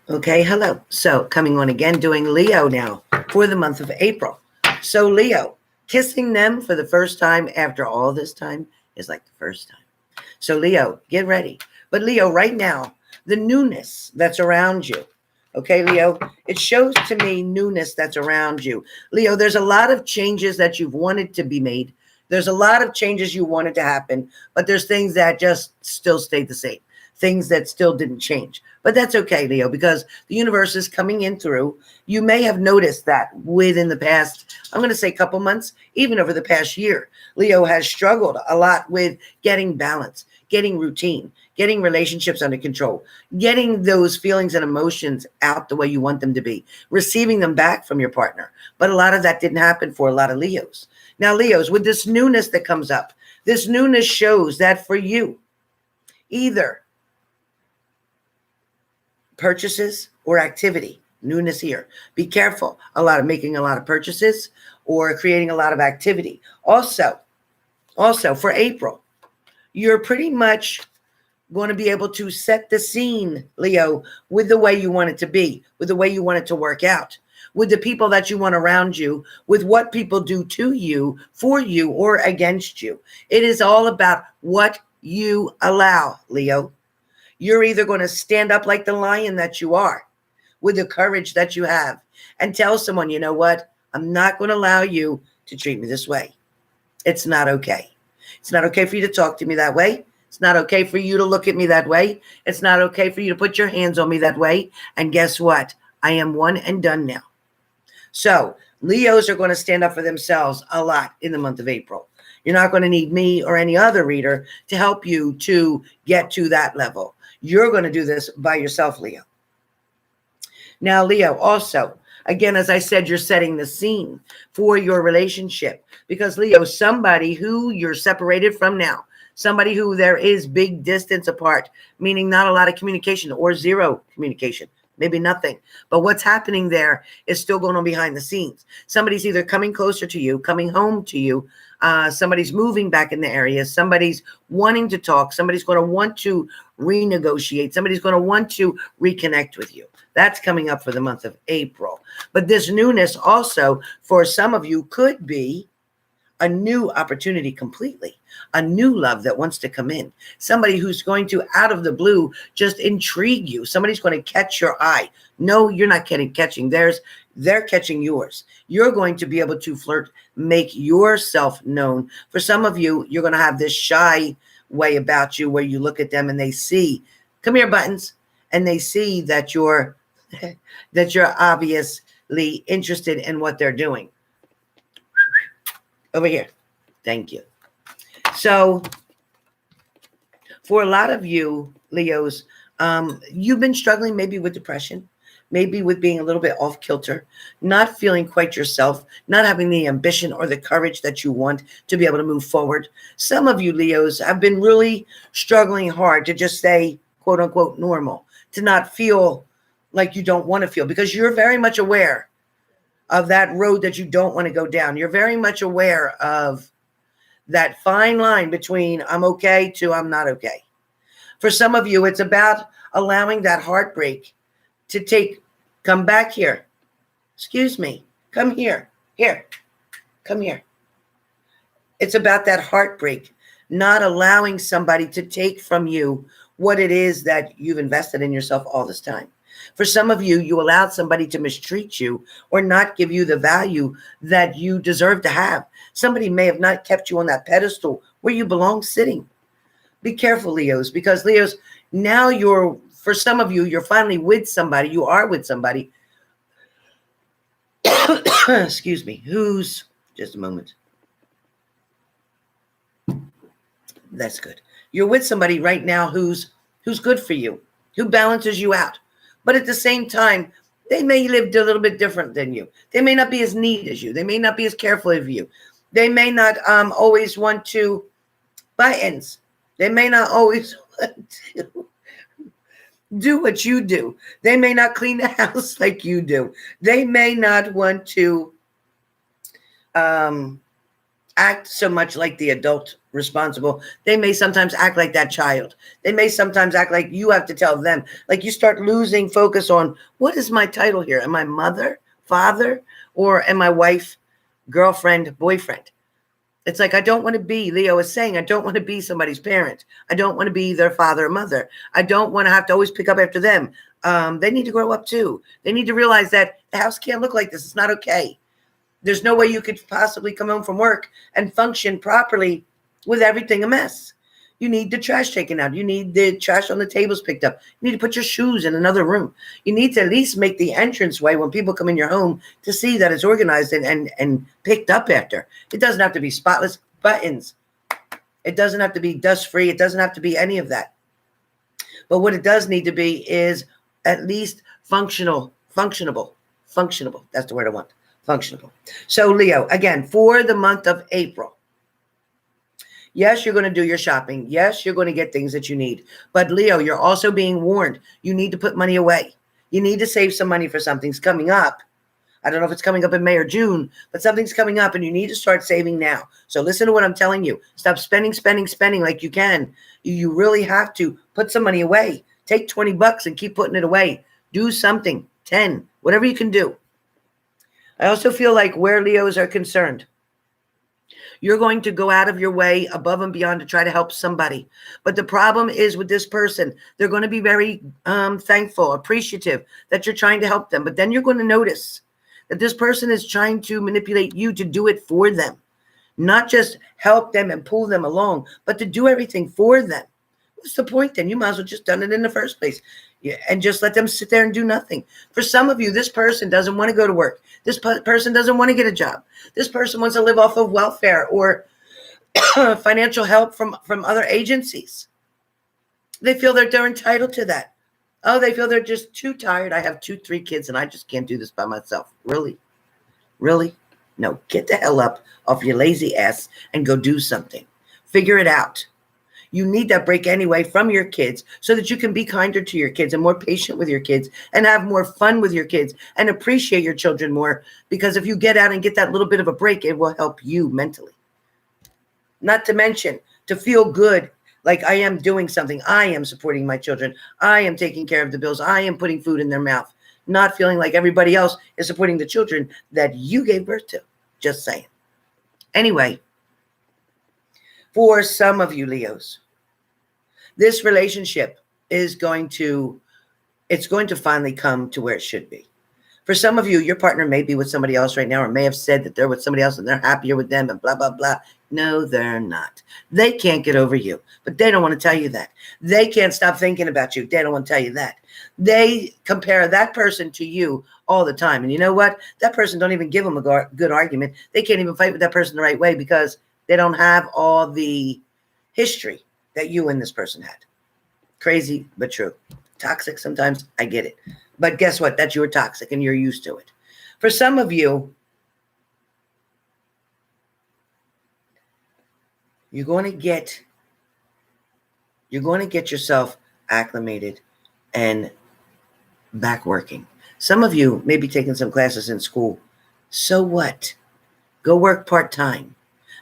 Okay, hello. So coming on again, doing Leo now for the month of April. So Leo, kissing them for the first time after all this time is like the first time. So Leo, get ready. But Leo, right now, the newness that's around you. Okay, Leo, it shows to me newness that's around you. Leo, there's a lot of changes that you've wanted to be made. There's a lot of changes you wanted to happen, but there's things that just still stayed the same, things that still didn't change. But that's okay, Leo, because the universe is coming in through. You may have noticed that within the past, I'm going to say couple months, even over the past year, Leo has struggled a lot with getting balance, getting routine, getting relationships under control, getting those feelings and emotions out the way you want them to be, receiving them back from your partner. But a lot of that didn't happen for a lot of Leos. Now, Leos, with this newness that comes up, this newness shows that for you, either purchases or activity, newness here. Be careful making a lot of purchases or creating a lot of activity. Also for April, you're pretty much going to be able to set the scene, Leo, with the way you want it to be, with the way you want it to work out, with the people that you want around you, with what people do to you, for you, or against you. It is all about what you allow, Leo. You're either going to stand up like the lion that you are, with the courage that you have, and tell someone, you know what? I'm not going to allow you to treat me this way. It's not okay. It's not okay for you to talk to me that way. It's not okay for you to look at me that way. It's not okay for you to put your hands on me that way. And guess what? I am one and done now. So Leos are going to stand up for themselves a lot in the month of April. You're not going to need me or any other reader to help you to get to that level. You're going to do this by yourself, Leo. Now, Leo, also, again, as I said, you're setting the scene for your relationship because, Leo, somebody who you're separated from now, somebody who there is big distance apart, meaning not a lot of communication or zero communication, maybe nothing. But what's happening there is still going on behind the scenes. Somebody's either coming closer to you, coming home to you. Somebody's moving back in the area. Somebody's wanting to talk. Somebody's going to want to renegotiate. Somebody's going to want to reconnect with you. That's coming up for the month of April. But this newness also for some of you could be a new opportunity completely, a new love that wants to come in, somebody who's going to, out of the blue, just intrigue you. Somebody's going to catch your eye. No, you're not catching theirs. They're catching yours. You're going to be able to flirt, make yourself known. For some of you, you're going to have this shy way about you where you look at them and they see, come here, Buttons, and they see that you're obviously interested in what they're doing. Over here. Thank you. So for a lot of you, Leos, you've been struggling maybe with depression, maybe with being a little bit off kilter, not feeling quite yourself, not having the ambition or the courage that you want to be able to move forward. Some of you, Leos, have been really struggling hard to just stay, quote unquote, normal, to not feel like you don't want to feel, because you're very much aware of that road that you don't want to go down. You're very much aware of that fine line between I'm okay to I'm not okay. For some of you, it's about allowing that heartbreak to come back here. Excuse me. Come here. Here. Come here. It's about that heartbreak, not allowing somebody to take from you what it is that you've invested in yourself all this time. For some of you, you allowed somebody to mistreat you or not give you the value that you deserve to have. Somebody may have not kept you on that pedestal where you belong sitting. Be careful, Leos, because Leos, now for some of you, you're finally with somebody. You are with somebody. Excuse me. Just a moment. That's good. You're with somebody right now who's good for you, who balances you out. But at the same time, they may live a little bit different than you. They may not be as neat as you. They may not be as careful of you. They may not always want to buttons. They may not always want to do what you do. They may not clean the house like you do. They may not want to act so much like the adult responsible. They may sometimes act like that child. They may sometimes act like you have to tell them. Like you start losing focus on, what is my title here? Am I mother, father, or am I wife, girlfriend, boyfriend? It's like, I don't want to be, Leo is saying, I don't want to be somebody's parent. I don't want to be their father or mother. I don't want to have to always pick up after them. They need to grow up too. They need to realize that the house can't look like this. It's not okay. There's no way you could possibly come home from work and function properly with everything a mess. You need the trash taken out. You need the trash on the tables picked up. You need to put your shoes in another room. You need to at least make the entranceway when people come in your home to see that it's organized and picked up after. It doesn't have to be spotless buttons. It doesn't have to be dust free. It doesn't have to be any of that. But what it does need to be is at least functionable. That's the word I want. Functionable. So Leo, again, for the month of April, yes, you're going to do your shopping. Yes, you're going to get things that you need. But Leo, you're also being warned. You need to put money away. You need to save some money for something's coming up. I don't know if it's coming up in May or June, but something's coming up and you need to start saving now. So listen to what I'm telling you. Stop spending like you can. You really have to put some money away. Take $20 and keep putting it away. Do something. 10, whatever you can do. I also feel like where Leos are concerned, you're going to go out of your way above and beyond to try to help somebody. But the problem is with this person, they're going to be very thankful, appreciative that you're trying to help them. But then you're going to notice that this person is trying to manipulate you to do it for them. Not just help them and pull them along, but to do everything for them. What's the point then? You might as well just done it in the first place. Yeah, and just let them sit there and do nothing. For some of you, this person doesn't want to go to work. This person doesn't want to get a job. This person wants to live off of welfare or financial help from other agencies. They feel that they're entitled to that. Oh, they feel they're just too tired. I have 3 kids and I just can't do this by myself. Really? Really? No, get the hell up off your lazy ass and go do something. Figure it out. You need that break anyway from your kids so that you can be kinder to your kids and more patient with your kids and have more fun with your kids and appreciate your children more. Because if you get out and get that little bit of a break, it will help you mentally. Not to mention to feel good, like I am doing something. I am supporting my children. I am taking care of the bills. I am putting food in their mouth. Not feeling like everybody else is supporting the children that you gave birth to. Just saying. Anyway, for some of you Leos, this relationship is going to finally come to where it should be. For some of you, your partner may be with somebody else right now or may have said that they're with somebody else and they're happier with them and blah, blah, blah. No, they're not. They can't get over you, but they don't want to tell you that. They can't stop thinking about you. They don't want to tell you that. They compare that person to you all the time. And you know what? That person don't even give them a good argument. They can't even fight with that person the right way because they don't have all the history that you and this person had. Crazy, but true. Toxic sometimes, I get it. But guess what? That's your toxic and you're used to it. For some of you, you're going to get yourself acclimated and back working. Some of you may be taking some classes in school. So what? Go work part-time.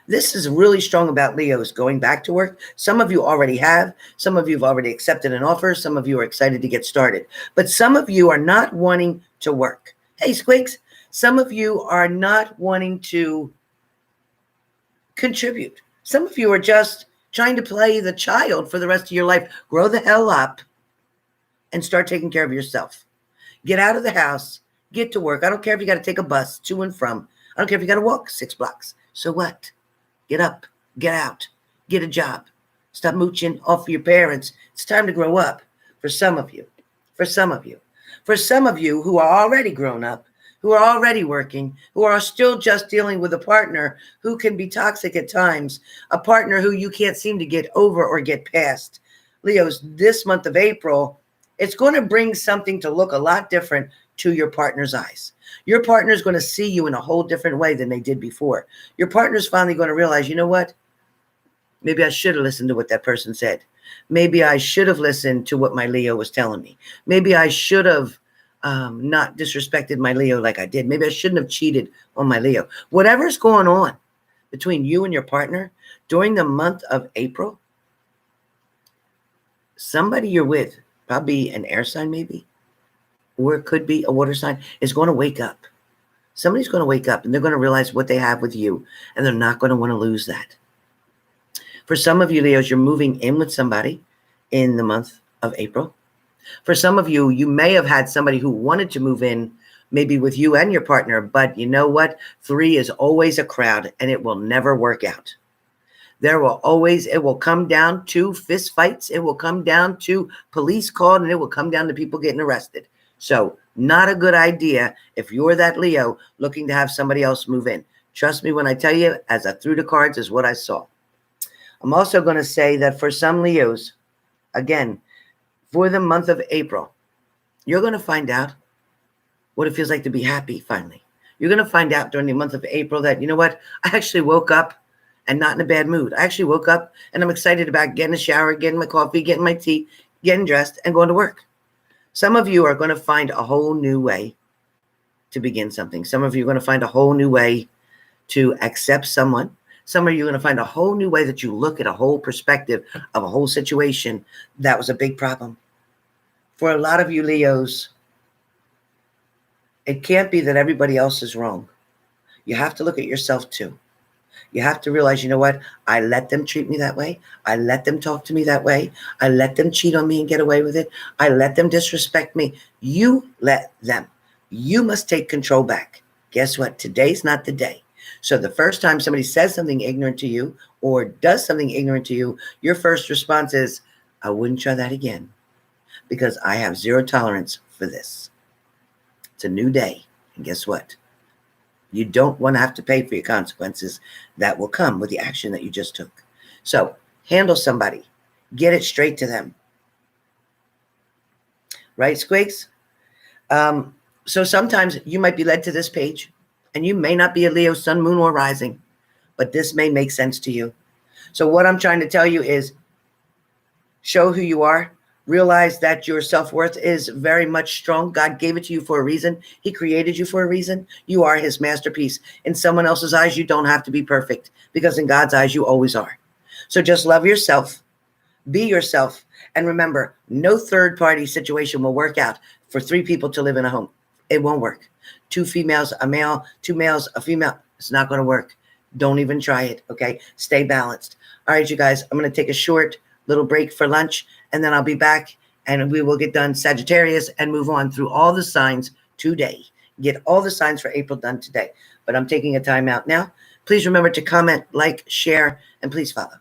This is really strong about Leos going back to work. Some of you already have. Some of you have already accepted an offer. Some of you are excited to get started. But some of you are not wanting to work. Hey, Squeaks, some of you are not wanting to contribute. Some of you are just trying to play the child for the rest of your life. Grow the hell up and start taking care of yourself. Get out of the house. Get to work. I don't care if you got to take a bus to and from. I don't care if you got to walk 6 blocks. So what? Get up, get out, get a job. Stop mooching off of your parents. It's time to grow up for some of you. For some of you. For some of you who are already grown up, who are already working, who are still just dealing with a partner who can be toxic at times, a partner who you can't seem to get over or get past. Leos, this month of April, it's going to bring something to look a lot different to your partner's eyes. Your partner is going to see you in a whole different way than they did before. Your partner is finally going to realize, you know what? Maybe I should have listened to what that person said. Maybe I should have listened to what my Leo was telling me. Maybe I should have not disrespected my Leo like I did. Maybe I shouldn't have cheated on my Leo. Whatever's going on, between you and your partner during the month of April, somebody you're with, probably an air sign maybe, or it could be a water sign, is going to wake up. Somebody's going to wake up and they're going to realize what they have with you, and they're not going to want to lose that. For some of you, Leos, you're moving in with somebody in the month of April. For some of you, you may have had somebody who wanted to move in maybe with you and your partner, but you know what? 3 is always a crowd and it will never work out. It will come down to fist fights. It will come down to police called, and it will come down to people getting arrested. So not a good idea if you're that Leo looking to have somebody else move in. Trust me when I tell you, as I threw the cards, is what I saw. I'm also going to say that for some Leos, again, for the month of April, you're going to find out what it feels like to be happy finally. You're going to find out during the month of April that, you know what, I actually woke up and not in a bad mood. I actually woke up and I'm excited about getting a shower, getting my coffee, getting my tea, getting dressed, and going to work. Some of you are going to find a whole new way to begin something. Some of you are going to find a whole new way to accept someone. Some of you are going to find a whole new way that you look at a whole perspective of a whole situation that was a big problem. For a lot of you Leos, it can't be that everybody else is wrong. You have to look at yourself too. You have to realize, you know what? I let them treat me that way. I let them talk to me that way. I let them cheat on me and get away with it. I let them disrespect me. You let them. You must take control back. Guess what? Today's not the day. So the first time somebody says something ignorant to you or does something ignorant to you, your first response is, I wouldn't try that again because I have zero tolerance for this. It's a new day. And guess what? You don't want to have to pay for your consequences that will come with the action that you just took. So handle somebody. Get it straight to them. Right, Squigs? So sometimes you might be led to this page, and you may not be a Leo sun, moon, or rising, but this may make sense to you. So what I'm trying to tell you is show who you are. Realize that your self-worth is very much strong. God gave it to you for a reason. He created you for a reason. You are his masterpiece. In someone else's eyes, you don't have to be perfect because in God's eyes, you always are. So just love yourself, be yourself. And remember, no third-party situation will work out for 3 people to live in a home. It won't work. 2 females, a male, 2 males, a female. It's not going to work. Don't even try it, okay? Stay balanced. All right, you guys, I'm going to take a short little break for lunch, and then I'll be back, and we will get done Sagittarius and move on through all the signs today. Get all the signs for April done today. But I'm taking a time out now. Please remember to comment, like, share, and please follow.